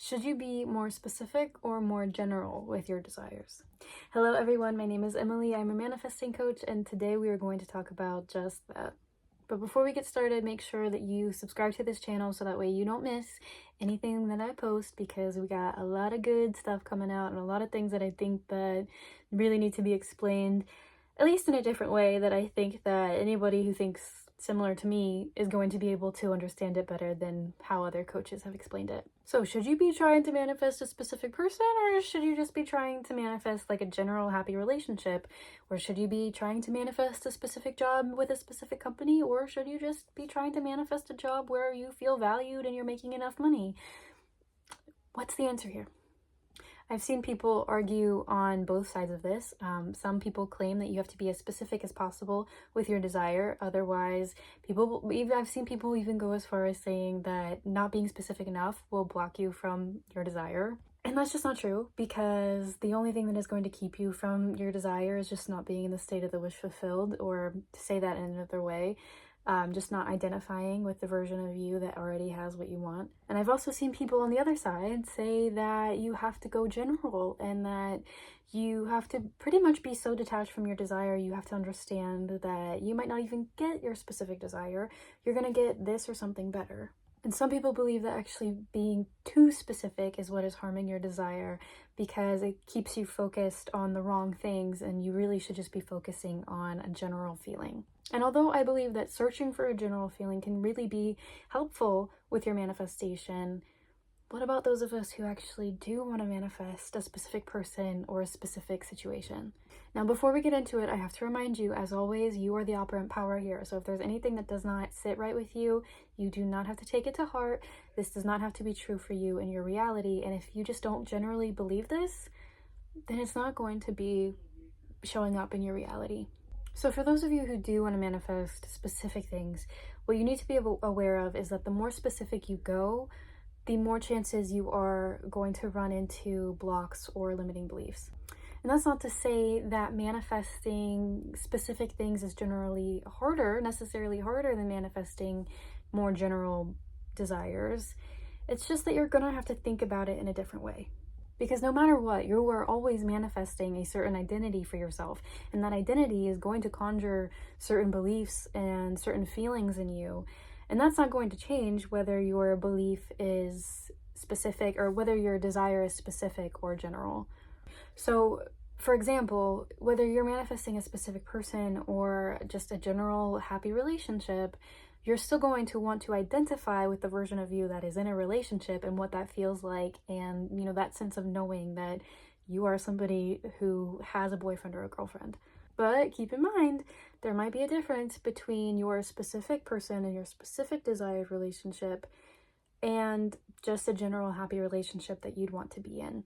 Should you be more specific or more general with your desires? Hello everyone, my name is Emily. I'm a manifesting coach and today we are going to talk about just that. But before we get started, make sure that you subscribe to this channel so that way you don't miss anything that I post, because we got a lot of good stuff coming out and a lot of things that I think that really need to be explained, at least in a different way, that I think that anybody who thinks similar to me is going to be able to understand it better than how other coaches have explained it. So should you be trying to manifest a specific person, or should you just be trying to manifest like a general happy relationship? Or should you be trying to manifest a specific job with a specific company? Or should you just be trying to manifest a job where you feel valued and you're making enough money? What's the answer here? I've seen people argue on both sides of this. Some people claim that you have to be as specific as possible with your desire. Otherwise, I've seen people even go as far as saying that not being specific enough will block you from your desire. And that's just not true, because the only thing that is going to keep you from your desire is just not being in the state of the wish fulfilled, or to say that in another way, just not identifying with the version of you that already has what you want. And I've also seen people on the other side say that you have to go general and that you have to pretty much be so detached from your desire. You have to understand that you might not even get your specific desire. You're gonna get this or something better. And some people believe that actually being too specific is what is harming your desire, because it keeps you focused on the wrong things and you really should just be focusing on a general feeling. And although I believe that searching for a general feeling can really be helpful with your manifestation, what about those of us who actually do want to manifest a specific person or a specific situation? Now, before we get into it, I have to remind you, as always, you are the operant power here. So if there's anything that does not sit right with you, you do not have to take it to heart. This does not have to be true for you in your reality. And if you just don't generally believe this, then it's not going to be showing up in your reality. So for those of you who do want to manifest specific things, what you need to be aware of is that the more specific you go, the more chances you are going to run into blocks or limiting beliefs. And that's not to say that manifesting specific things is necessarily harder than manifesting more general desires. It's just that you're going to have to think about it in a different way. Because no matter what, you are always manifesting a certain identity for yourself. And that identity is going to conjure certain beliefs and certain feelings in you. And that's not going to change whether your belief is specific or whether your desire is specific or general. So, for example, whether you're manifesting a specific person or just a general happy relationship, you're still going to want to identify with the version of you that is in a relationship and what that feels like, and that sense of knowing that you are somebody who has a boyfriend or a girlfriend. But keep in mind, there might be a difference between your specific person and your specific desired relationship and just a general happy relationship that you'd want to be in.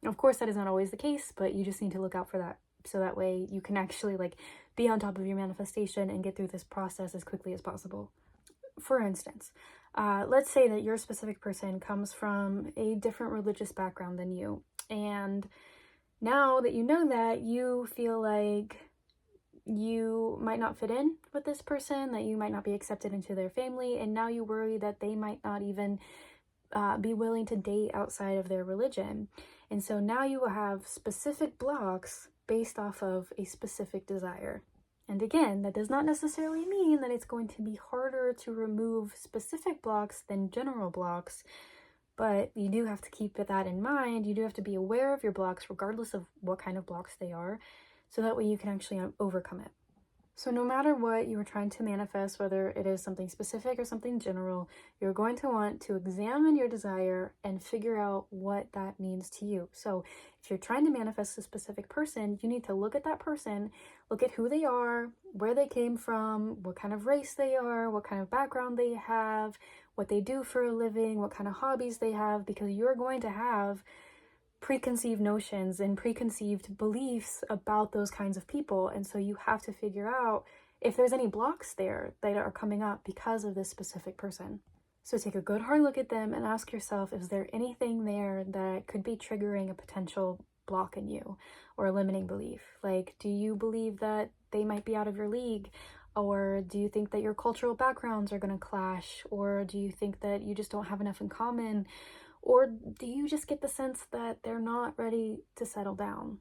Of course, that is not always the case, but you just need to look out for that, so that way you can actually be on top of your manifestation and get through this process as quickly as possible. For instance, let's say that your specific person comes from a different religious background than you, and now that you know that, you feel like you might not fit in with this person, that you might not be accepted into their family, and now you worry that they might not even be willing to date outside of their religion. And so now you will have specific blocks based off of a specific desire. And again, that does not necessarily mean that it's going to be harder to remove specific blocks than general blocks, but you do have to keep that in mind. You do have to be aware of your blocks, regardless of what kind of blocks they are, so that way you can actually overcome it. So no matter what you are trying to manifest, whether it is something specific or something general, you're going to want to examine your desire and figure out what that means to you. So if you're trying to manifest a specific person, you need to look at that person, look at who they are, where they came from, what kind of race they are, what kind of background they have, what they do for a living, what kind of hobbies they have, because you're going to have preconceived notions and preconceived beliefs about those kinds of people. And so you have to figure out if there's any blocks there that are coming up because of this specific person. So take a good hard look at them and ask yourself, is there anything there that could be triggering a potential block in you or a limiting belief? Like, do you believe that they might be out of your league? Or do you think that your cultural backgrounds are going to clash? Or do you think that you just don't have enough in common? Or do you just get the sense that they're not ready to settle down?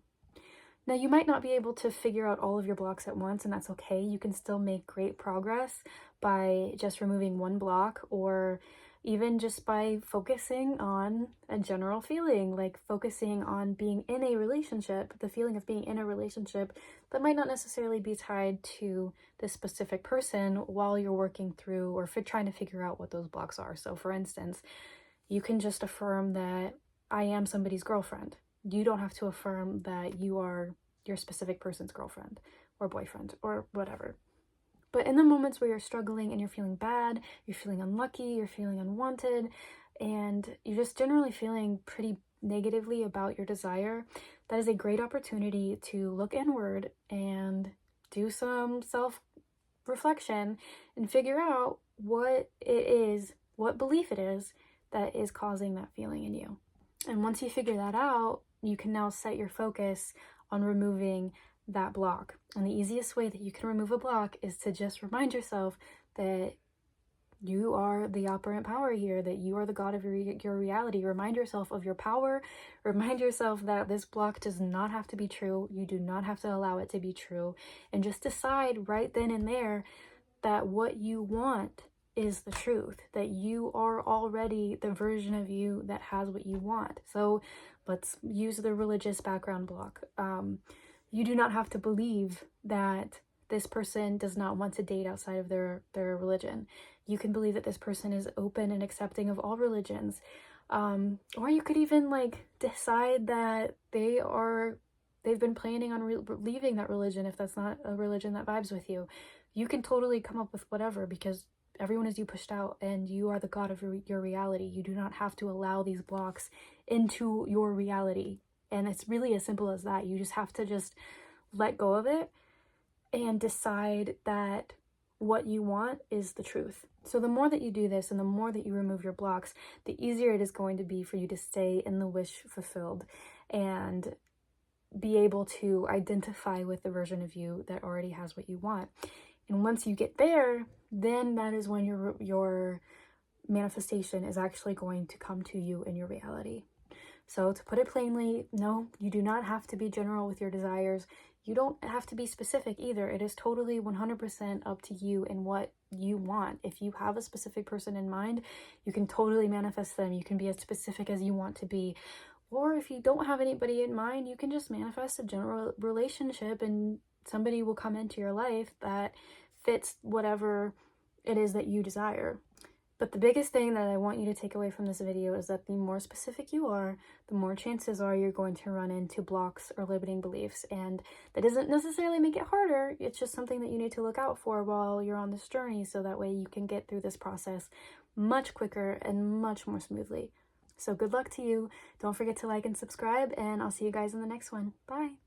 Now, you might not be able to figure out all of your blocks at once, and that's okay. You can still make great progress by just removing one block, or even just by focusing on a general feeling, like focusing on being in a relationship, the feeling of being in a relationship that might not necessarily be tied to this specific person while you're working through or trying to figure out what those blocks are. So, for instance, you can just affirm that I am somebody's girlfriend. You don't have to affirm that you are your specific person's girlfriend or boyfriend or whatever. But in the moments where you're struggling and you're feeling bad, you're feeling unlucky, you're feeling unwanted, and you're just generally feeling pretty negatively about your desire, that is a great opportunity to look inward and do some self-reflection and figure out what it is, what belief it is that is causing that feeling in you. And once you figure that out, you can now set your focus on removing that block. And the easiest way that you can remove a block is to just remind yourself that you are the operant power here, that you are the God of your reality. Remind yourself of your power. Remind yourself that this block does not have to be true. You do not have to allow it to be true. And just decide right then and there that what you want is the truth, that you are already the version of you that has what you want. So let's use the religious background block. You do not have to believe that this person does not want to date outside of their religion. You can believe that this person is open and accepting of all religions. Or you could even like decide that they've been planning on leaving that religion if that's not a religion that vibes with you. You can totally come up with whatever, because everyone is you pushed out and you are the God of your reality. You do not have to allow these blocks into your reality. And it's really as simple as that. You just have to just let go of it and decide that what you want is the truth. So the more that you do this and the more that you remove your blocks, the easier it is going to be for you to stay in the wish fulfilled and be able to identify with the version of you that already has what you want. And once you get there, then that is when your manifestation is actually going to come to you in your reality. So to put it plainly, no, you do not have to be general with your desires. You don't have to be specific either. It is totally 100% up to you and what you want. If you have a specific person in mind, you can totally manifest them. You can be as specific as you want to be. Or if you don't have anybody in mind, you can just manifest a general relationship and somebody will come into your life that fits whatever it is that you desire. But the biggest thing that I want you to take away from this video is that the more specific you are, the more chances are you're going to run into blocks or limiting beliefs. And that doesn't necessarily make it harder. It's just something that you need to look out for while you're on this journey, so that way you can get through this process much quicker and much more smoothly. So good luck to you. Don't forget to like and subscribe, and I'll see you guys in the next one. Bye.